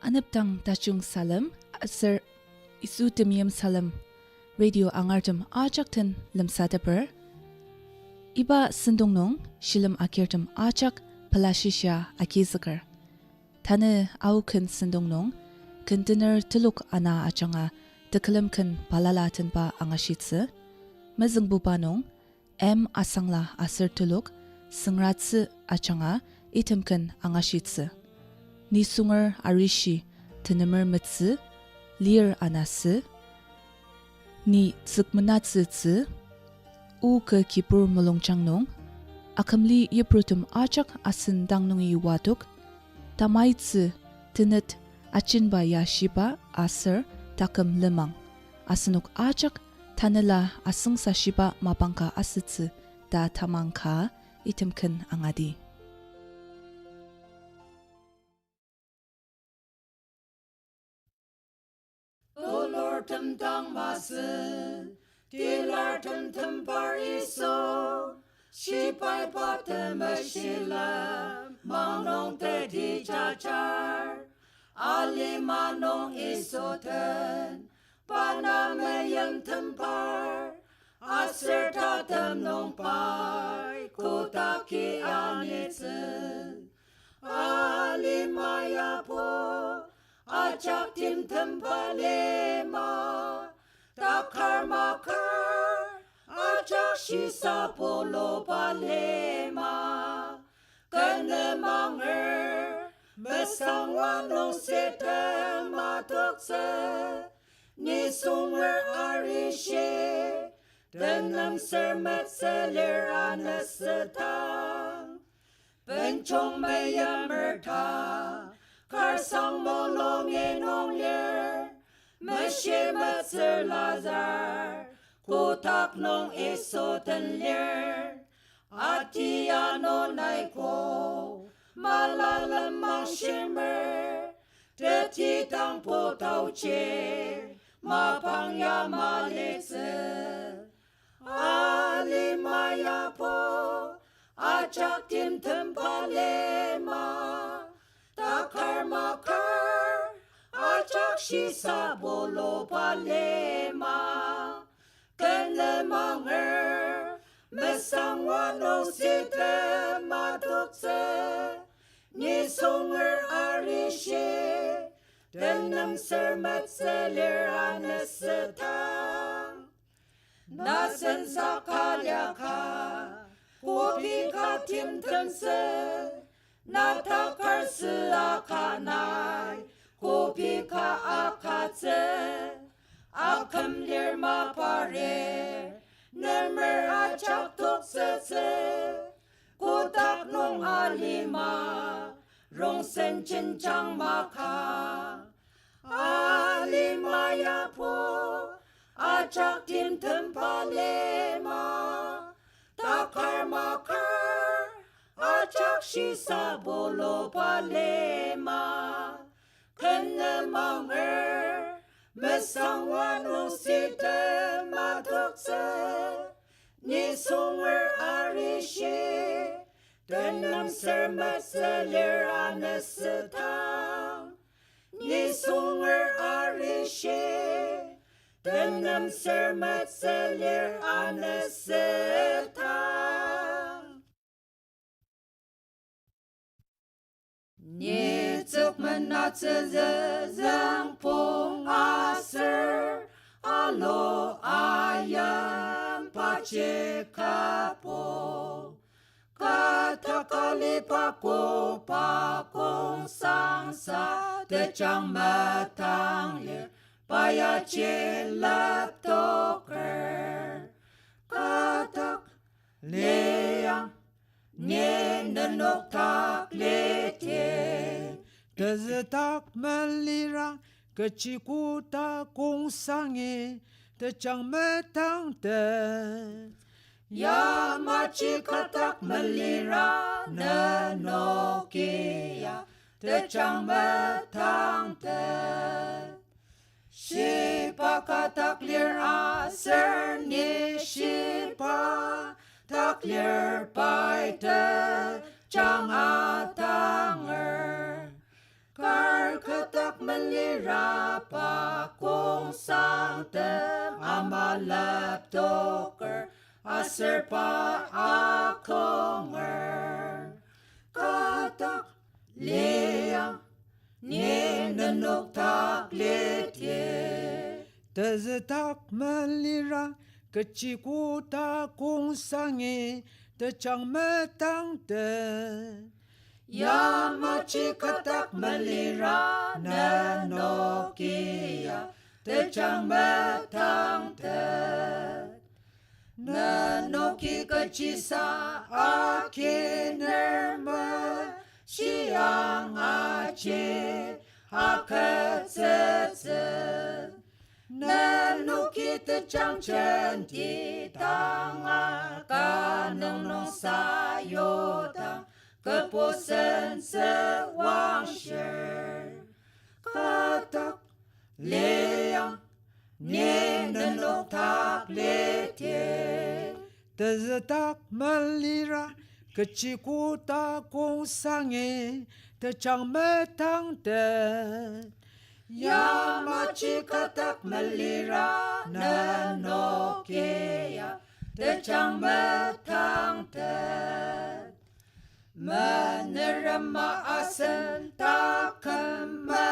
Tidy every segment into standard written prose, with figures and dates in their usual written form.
Anaptang tachung salam, sir isu temiyam salam, radio angartum ajaktan lamsadaper. Iba sendongnong, shilam akirtum ajak palashisha akizakar. Tane auken sendongnong, container tuluk ana achanga, tekalamkan palalatan pa angashitse. Mazang bubanong, asangla asir tuluk, sangratse achanga, itemkan angashitse. Ni sungar arishi tenemer metsi lir anasi ni tsukmanatsi tsi u ke kipur molongchangnong akamli yeprutum ajak asin dangnong iwatuk tamaitsi tenet achinba yashiba asir takam lemang asinuk ajak tanela asung sashiba mapangka asitsi da tamangka itemken angadi. Tum tang masu, tilar tum par iso, shipai patem shila, manong te di chachar, ali manong isoten, panameyam tempar, aserta tem nong pai, kutaki anitsu, ali mayapo. Ajak tim tempalema, takar makar, ajak shisa polo palema, kene manger, mesang wanong sete matokse, ni sunger arishe, tenam sermet selir anesetang, penchong meya merta. Karsang molong enong ler, meshe matser lazar, kutak nong isoten ler, atiano naiko, malalamang shimmer, tetitang potau che, mapangya malitse, alimaya po, ajak tim tempalema, takar makar, ajak shisa bolo palema, kene manger, mesang wano site matokse, ni sunger arishe, tenam sermat selir anesetang, nasen sakalyaka, kupi katim tense, natakar akanai, kopi ka akatse, akam lir mapare, nemer ajak toksese, kutak nong alima, rong sen cincang maka, alima yapo, ajak tim tempalema, takar makar, ajak shisa bolo palema, kene manger, mesang wano site matokse, ni sunger arishe, tenam sermat selir anesetang, ni sunger arishe, tenam sermat selir anesetang. Ni tsuk menatse zang pong aser, alo ayam pace kapo, katakali pako pakong sangsa, tecang matang lir, paya celap toker, katak leang, nye nenok tak lete, Tezetak melira kecikuta kung sange tecang metang te. ya maci katak melira nenokia tecang metang te. Shipa katak lir aser ni shipa tak lir paite chang atanger. Kar katak më lira pa kung sang të amalap tokër asër pa akonger katak lea një në nuk tak letje të zëtak më lira këqiku ta kung sange të qang më tang të ja ma qikatak më lira në Nokia të qang më tang të në Nokia këqisa a kiner më shiang a qe a këtëtëtë në Nokia të qang qën ti tanga ka nung sa yota keposen sewangshir katak leang nie nuk tak letje të zëtak më lira këqiku ta kung sange të qang më tang të ja ma qikatak më lira në Nokia të qang më tang të më në rëma asën ta këmë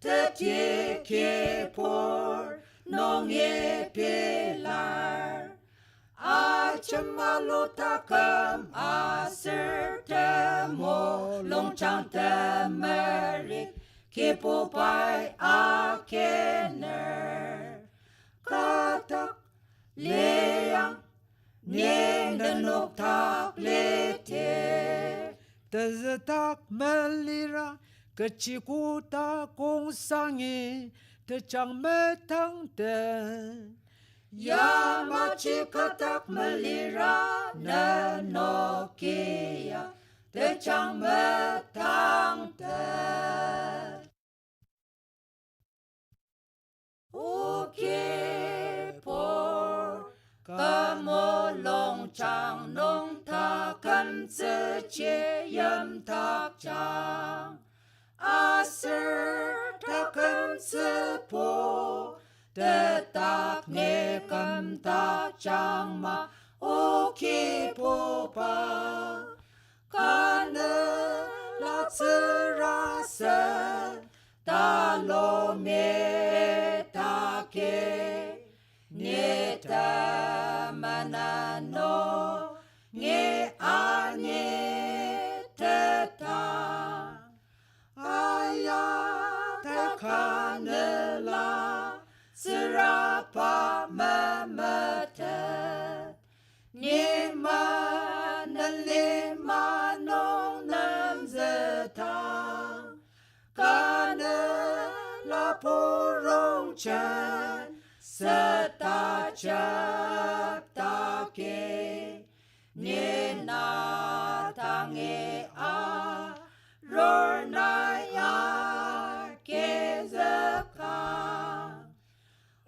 të tjekje por nong e pilar a që malu ta këm asër të mo long qang të mërik ki po paj a kener katak leang një në nuk tak letje të zëtak më lira këqiku ta kung sange të qang më tang të ja ma qikatak më lira në Nokia të qang më tang të por ka mo long chang nong ta kan tse che yam tak chang asır ta kan tse po te tak ne kam tak chang ma o ki po pa ka ne la tse ra se ta lo me ta ke Nye ta manano Nye a nye te ta Aya ta kanela Sirapa mamata Nye manale manong nam zeta Kanela porong chan Seta chap ta ke Nye na tange a Ror na ya ke zaka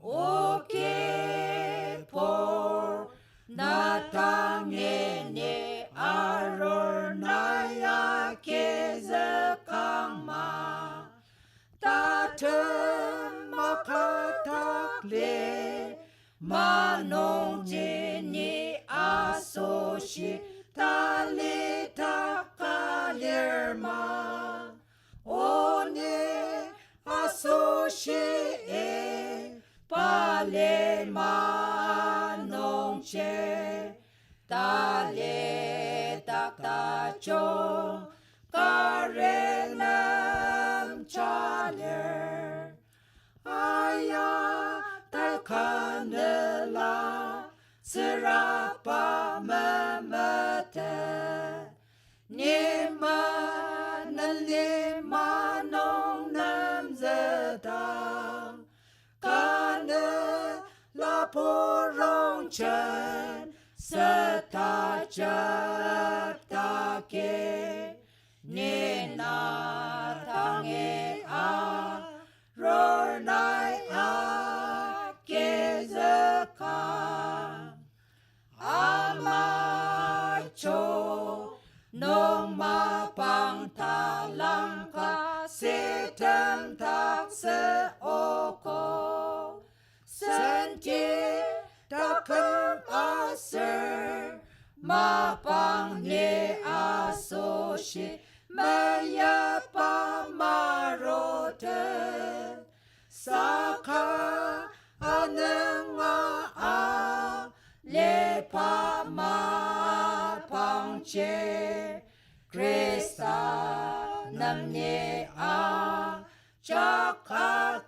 O ke por Na tange ne a Ror na ya ke zaka ma Ta te makatak le manong jeni asoshi tali takalerma one asoshi pale manong che tali taktacho karenam chaler Aya ta kanela Sirapa mamata Nima nalima nong nam zeta Kanela porong chan Seta chap ta ke Nina tange a Ror nai a kezaka Amacho nong mapang talangka Seta sir ma pang ne asoshi maya pa marote saka anenga a le pa ma pang che Krista namne a chaka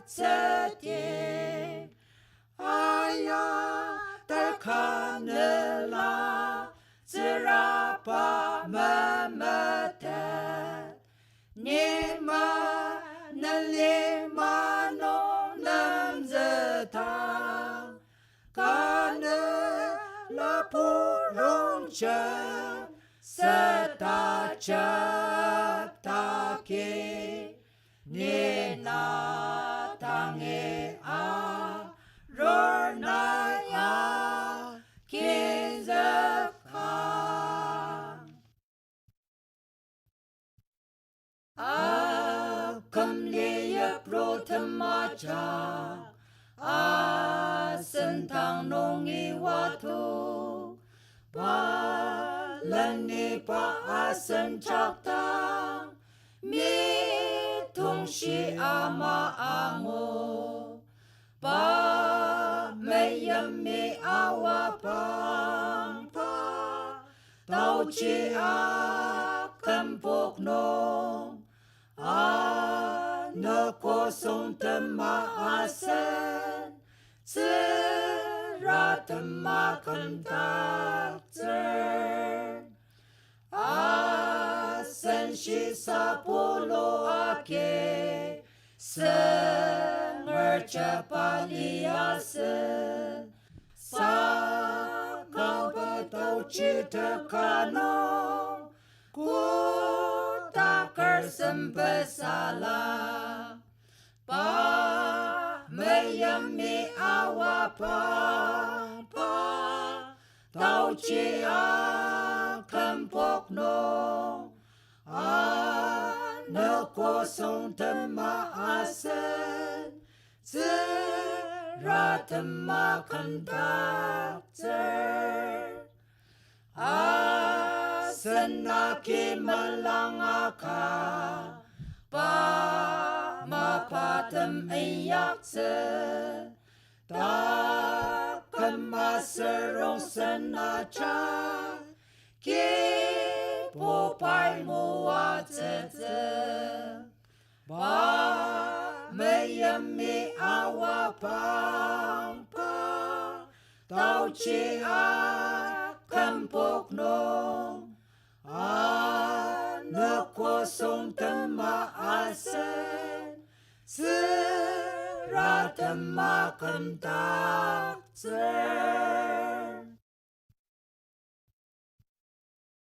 katsete aya takanela zirapa mamata nima nalima no namzata kane la puruncha seta chapta ke nina tange a rorna ya kinzaka a kamleya protamacha a sentang nongi watu pa lani pa asan chakta mi tungshi ama ango pa mayami awa pa tau chi a kampok no a na kosong tema asan Ratama kontakter Asen shi sapolo ake Senger chapali asen Sa kau batau cita kano Ku takar sempesala Pa mayami awa pa tau chi a kampok no a na kosong tema asen ratama kontakter asen aki malangaka pa mapatam ayakse ta kamaserong senacha ki popai mua tete pa mayami awa pa tau chi a kampok no a na kosong tema asen ratama kontakter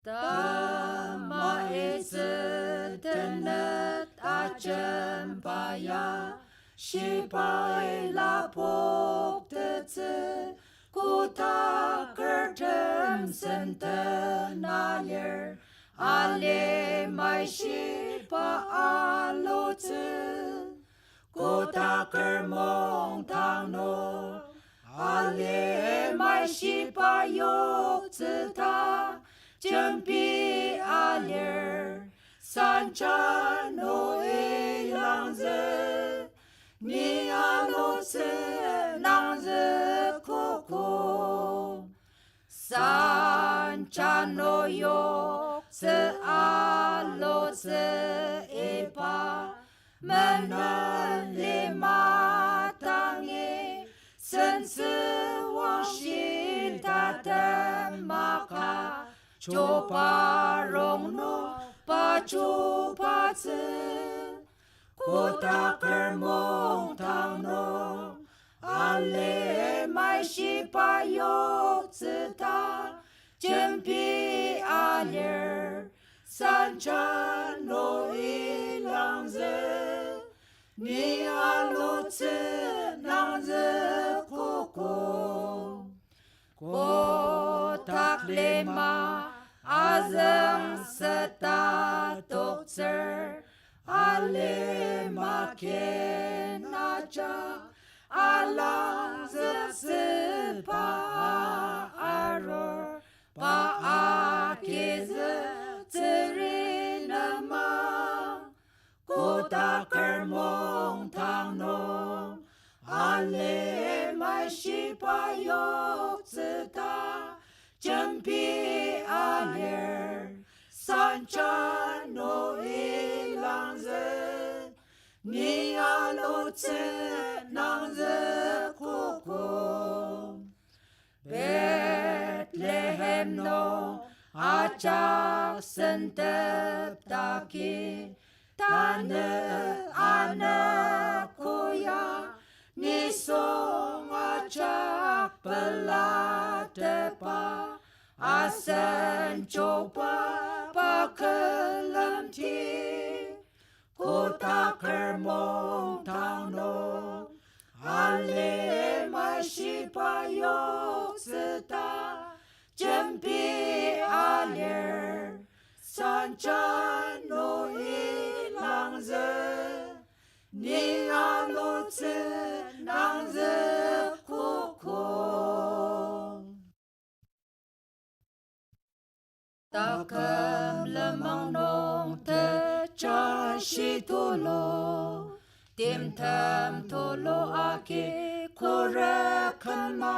Tama ise tenet achempaya Shipai la pok tetse Kuta kertem centenalier Ale mai shipa alotse Kuta kermong tangno Ale mai shipa yok ta Jempi alier Sancha no ilangze Ni alotse nangze koko Sancha no yok se alotse epa Menale matangi Sense washil tatemaka Chopa rong no pa chupa tse Kota kermong tang no Ale mai shipa yok tse ta Jempi alier Sancha no ilangze Ni alotse nangze koko Kotak lema azeng seta dokter Ale makenaja alang zepsepa mong tang no ale mai shi pa yo zi da chen pi a ler san cha no i lang zi ni a lo zi nang zi ku ku Bethlehem no acha sentep taki tane ana kuya ni song acha pelate pa asen coba pakelam ti kota kermong tang no ale mashi pa yok seta Jempi aler Sanchan no ilang ze Ni alo tse nang ze kuko Takam lemang nong te cha shi tulo Tim tam tolo ake kore kama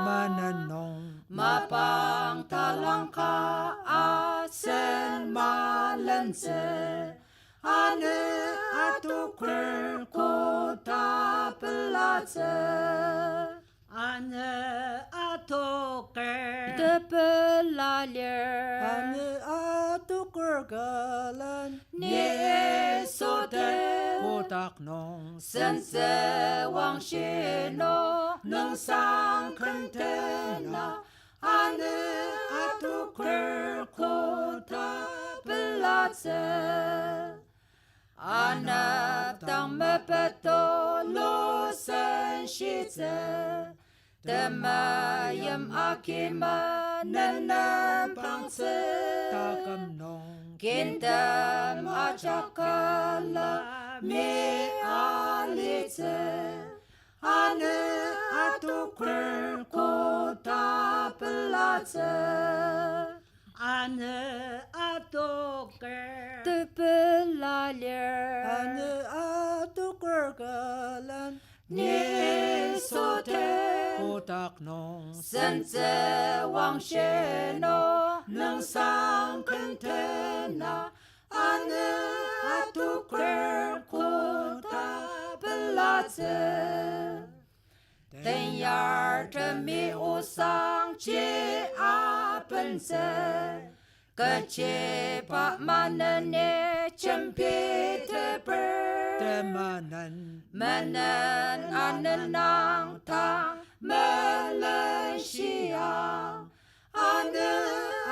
Mananong Mapang talangka asen malense Ane atukwer kota pelatse Ane atoker De pelalyer Ane atoker galan Ni sote Kotak nong Sense wang shi no Nung sang kentena Ane atukwer kota pelatse Anap tang mepeto lo sen shitse Temayam akima nenam pangse Takam nong Kintem achakala mi alitse Ane atukwer kota pelatse Ane atoker Te pelalyer Ane atoker galan Ni sote Kotak nong Sense wang she no Nang sang kentena Ane atukwer kota pelatse Ten yar te mi usang chi a pense Kece pa manane cempi te per Temanan Menen anenang tang Malaysia Ane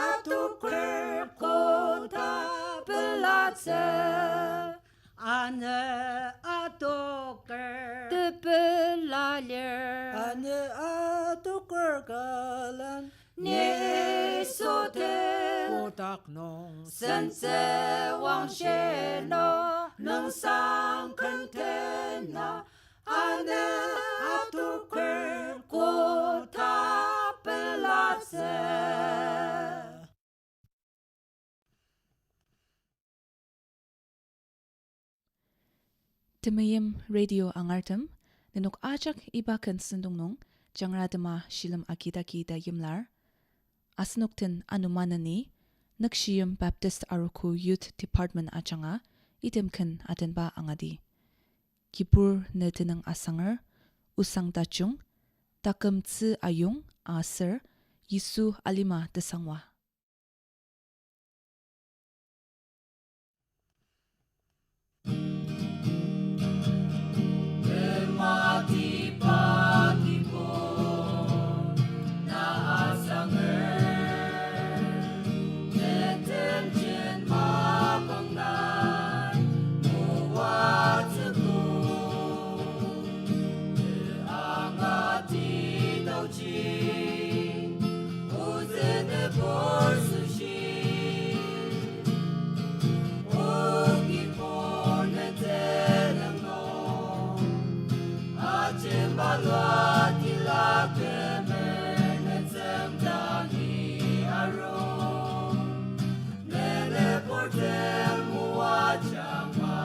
atukwer kota pelatse Ane atoker Te pelalyer Ane atoker galan Ni sote Kotak nong Sense wang she no Nung sang kentena Ane atukwer kota pelatse Temayim radio angartem nenok ajak ibakan sendungnong jangradama shilam akita yimlar asnukten anumanani nakshiyam Baptist Aruku Youth Department achanga itemkan atenba angadi kipur netenang asanger usang tachung takam tsu ayung aser Yisu alima tesangwa Mati pati po na asanger Neten jen mapangnan Muwat seku Angati tau chi Uzene por sushi Ogi por neten Balwa tila kemer netzem dani aro Nele portem muachama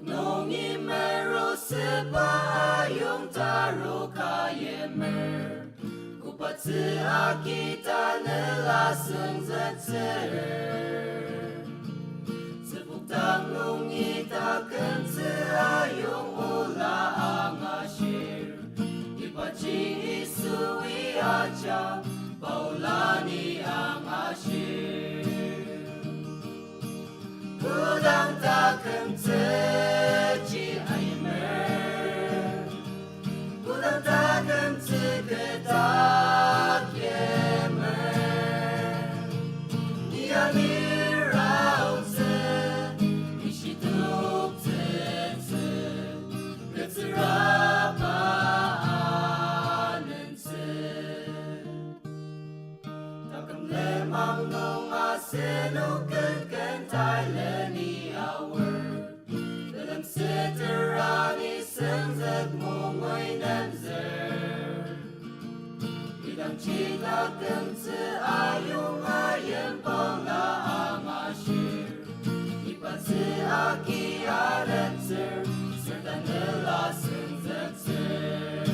Nongi mero sepa ayong taro kayemer Kupatsi akita nela sengzetser Seputang nungi taken si ayong ula angashir Ipachi isui aja paulani angashir Kudang taken ji aimer Kudang taken ketak yemer Niani mang nong asenukan kan Thailand hour dalam seterani senzat mongoy nanzer idang cita kemse ayung ayam pangla amashir ipan se aki aretser serta nela senzat ser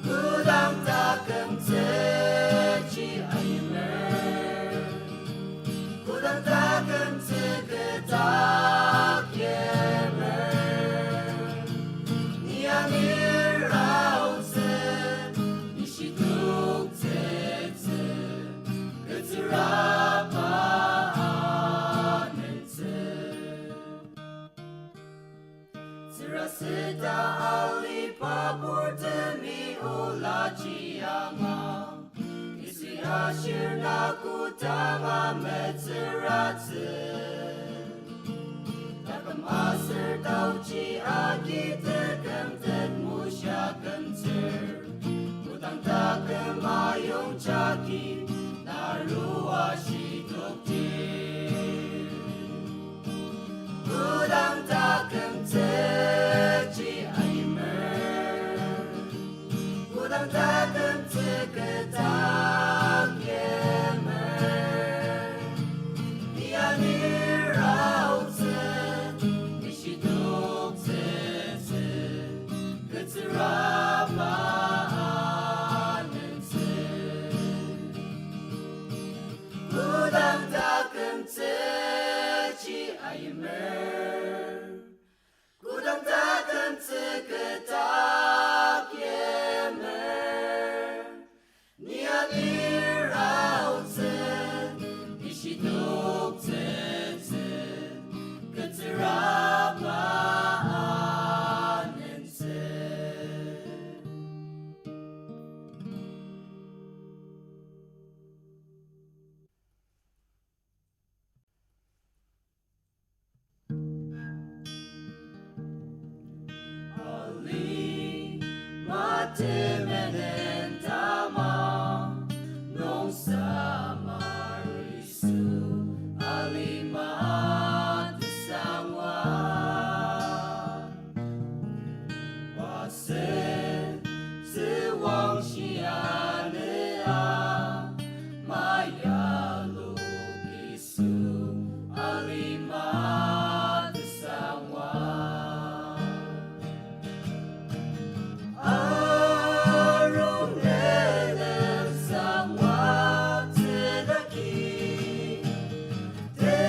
kudang takam ci aimer kudang takam ketak yemer nianir rausen nishituk tetse ketzerapa anense serasita ali papurtemi ulachianga isi ashir nakutama metzeratse takam aser tauchi akitekam tet musyakam ter kutang takam ayong chaki narua shitoktir kutang takam techi aimer kutang takam teketak yemer nianir rausen nishituk tetse ketzerapa anense kutang takam techi aimer kudang takam ketak yemer nianir rausen nishituk tetse ketzerapa anense Ali matemenen tama nong samarisu ali matsangwa wasen sewang shiane a maya lukisu ali matsangwa Arunelen sangwa tsedaki te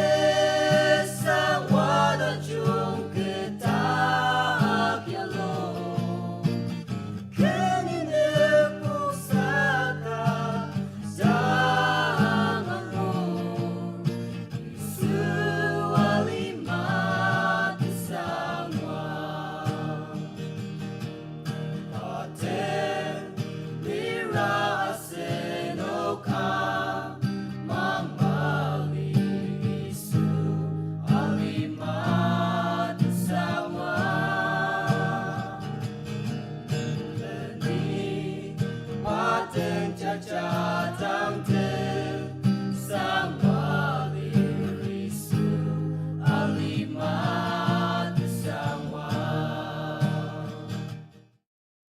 sangwa da chung ketak yalo kenine pusaka zangangur isu alimat sangwa Aten lira asenoka mamali isu alimat sawa Leni paten caca tangte